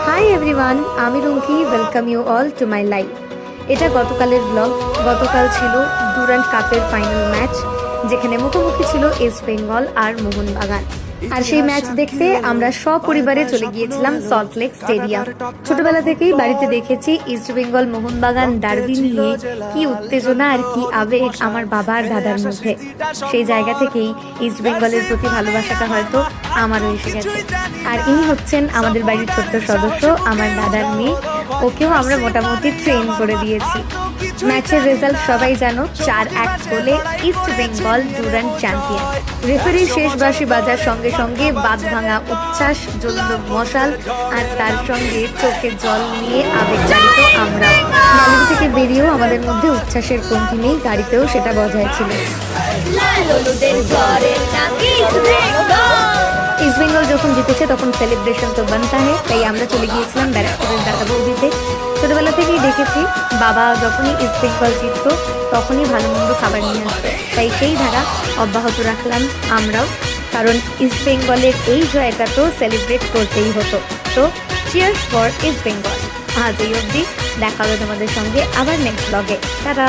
High everyone, আমি Rumki. Welcome you all to my life. এটা গতকালের ব্লগ। গতকাল ছিল ডুরান্ট কাপের ফাইনাল ম্যাচ, যেখানে মুখোমুখি ছিল ইস্ট বেঙ্গল আর মোহনবাগান। আর সেই ম্যাচ দেখতে আমরা সপরিবারে চলে গিয়েছিলাম সল্ট লেক স্টেডিয়াম। ছোটবেলা থেকেই বাড়িতে দেখেছি ইস্ট বেঙ্গল মোহনবাগান ডার্বি নিয়ে কি উত্তেজনা আর কি আবেগ আমার বাবা আর দাদার মধ্যে। সেই জায়গা থেকেই ইস্ট বেঙ্গলের প্রতি ভালোবাসাটা হয়তো আমারও এসে গেছে। আর ইনি হচ্ছেন আমাদের বাড়ির ছোট্ট সদস্য, আমার দাদার মেয়ে। ওকেও আমরা মোটামুটি ট্রেন করে দিয়েছি। ম্যাচের রেজাল্ট সবাই জানো, 4-1 গোলে ইস্ট বেঙ্গল ডুরান্ট চ্যাম্পিয়ন। রেফারির শেষ বাঁশি বাজার সঙ্গে সঙ্গে বাঁধ ভাঙা উচ্ছ্বাস, জ্বলল মশাল, আর তার সঙ্গে চোখে জল নিয়ে আবেগতাড়িত আমরা। গ্যালারি থেকে বেরিয়েও আমাদের মধ্যে উচ্ছ্বাসের কমতি নেই, গাড়িতেও সেটা বজায় ছিল। ইস্ট বেঙ্গল যখন জিতেছে তখন সেলিব্রেশন তো বানতা হে, তাই আমরা চলে গিয়েছিলাম ব্যারাকপুরের দাদা বৌদিতে। ছোটবেলা থেকেই দেখেছি বাবা যখনই ইস্ট বেঙ্গল জিতত তখনই ভালো মন্দ খাবার নিয়ে আসতো, তাই সেই ধারা অব্যাহত রাখলাম আমরাও, কারণ ইস্ট বেঙ্গলের এই জয়টা তো সেলিব্রেট করতেই হতো। তো চিয়ার্স ফর ইস্ট বেঙ্গল। আজ এই অবধি, দেখা হবে তোমাদের সঙ্গে আবার নেক্সট ব্লগে। টাটা।